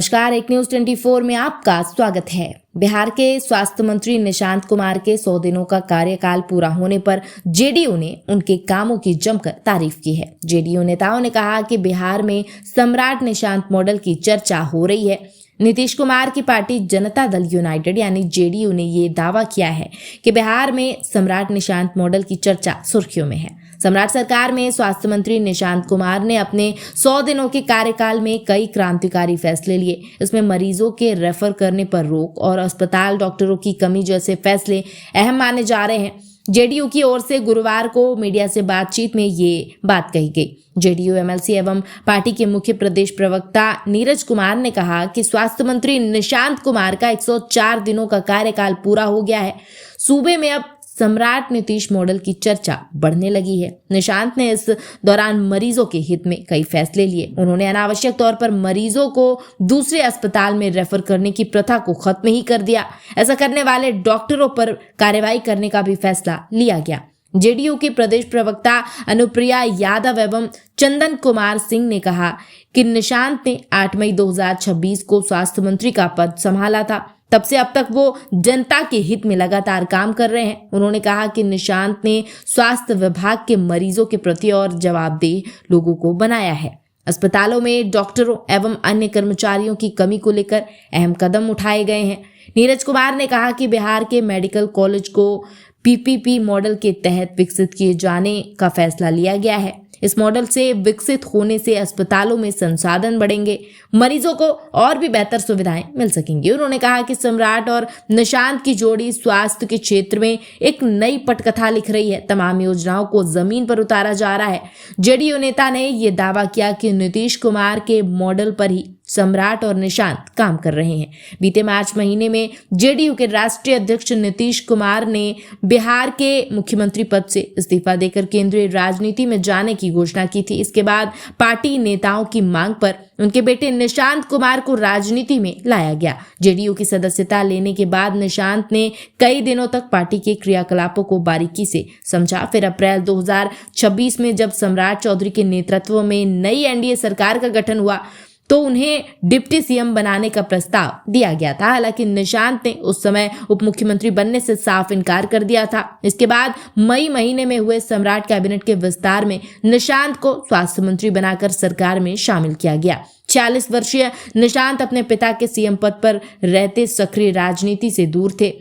नमस्कार, एक न्यूज 24 में आपका स्वागत है। बिहार के स्वास्थ्य मंत्री निशांत कुमार के 100 दिनों का कार्यकाल पूरा होने पर जेडीयू ने उनके कामों की जमकर तारीफ की है। जेडीयू नेताओं ने कहा कि बिहार में सम्राट निशांत मॉडल की चर्चा हो रही है। नीतीश कुमार की पार्टी जनता दल यूनाइटेड यानी जेडीयू ने ये दावा किया है कि बिहार में सम्राट निशांत मॉडल की चर्चा सुर्खियों में है। सम्राट सरकार में स्वास्थ्य मंत्री निशांत कुमार ने अपने 100 दिनों के कार्यकाल में कई क्रांतिकारी फैसले लिए। इसमें मरीजों के रेफर करने पर रोक और अस्पताल डॉक्टरों की कमी जैसे फैसले अहम माने जा रहे हैं। जेडीयू की ओर से गुरुवार को मीडिया से बातचीत में ये बात कही गई। जेडीयू एमएलसी एवं पार्टी के मुख्य प्रदेश प्रवक्ता नीरज कुमार ने कहा कि स्वास्थ्य मंत्री निशांत कुमार का 104 दिनों का कार्यकाल पूरा हो गया है। सूबे में अब सम्राट नीतीश मॉडल की चर्चा बढ़ने लगी है। निशांत ने इस दौरान मरीजों के हित में कई फैसले लिए। उन्होंने अनावश्यक तौर पर मरीजों को दूसरे अस्पताल में रेफर करने की प्रथा को खत्म ही कर दिया। ऐसा करने वाले डॉक्टरों पर कार्रवाई करने का भी फैसला लिया गया। जेडीयू की प्रदेश प्रवक्ता अनुप्रिया यादव एवं चंदन कुमार सिंह ने कहा कि निशांत ने 8 मई 2026 को स्वास्थ्य मंत्री का पद संभाला था। तब से अब तक वो जनता के हित में लगातार काम कर रहे हैं। उन्होंने कहा कि निशांत ने स्वास्थ्य विभाग के मरीजों के प्रति और जवाबदेह लोगों को बनाया है। अस्पतालों में डॉक्टरों एवं अन्य कर्मचारियों की कमी को लेकर अहम कदम उठाए गए हैं। नीरज कुमार ने कहा कि बिहार के मेडिकल कॉलेज को पीपीपी मॉडल के तहत विकसित किए जाने का फैसला लिया गया है। इस मॉडल से विकसित होने से अस्पतालों में संसाधन बढ़ेंगे, मरीजों को और भी बेहतर सुविधाएं मिल सकेंगी। उन्होंने कहा कि सम्राट और निशांत की जोड़ी स्वास्थ्य के क्षेत्र में एक नई पटकथा लिख रही है। तमाम योजनाओं को जमीन पर उतारा जा रहा है। जेडीयू नेता ने यह दावा किया कि नीतीश कुमार के मॉडल पर ही सम्राट और निशांत काम कर रहे हैं। बीते मार्च महीने में जेडीयू के राष्ट्रीय अध्यक्ष नीतीश कुमार ने बिहार के मुख्यमंत्री पद से इस्तीफा देकर केंद्रीय राजनीति में जाने की घोषणा की थी। इसके बाद पार्टी नेताओं की मांग पर उनके बेटे निशांत कुमार को राजनीति में लाया गया। जेडीयू की सदस्यता लेने के बाद निशांत ने कई दिनों तक पार्टी के क्रियाकलापों को बारीकी से समझा। फिर अप्रैल 2026 में जब सम्राट चौधरी के नेतृत्व में नई एनडीए सरकार का गठन हुआ तो उन्हें डिप्टी सीएम बनाने का प्रस्ताव दिया गया था। हालांकि निशांत ने उस समय उप मुख्यमंत्री बनने से साफ इनकार कर दिया था। इसके बाद मई महीने में हुए सम्राट कैबिनेट के विस्तार में निशांत को स्वास्थ्य मंत्री बनाकर सरकार में शामिल किया गया। 46 वर्षीय निशांत अपने पिता के सीएम पद पर रहते सक्रिय राजनीति से दूर थे।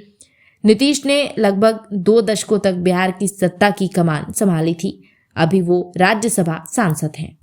नीतीश ने लगभग 2 दशकों तक बिहार की सत्ता की कमान संभाली थी। अभी वो राज्यसभा सांसद हैं।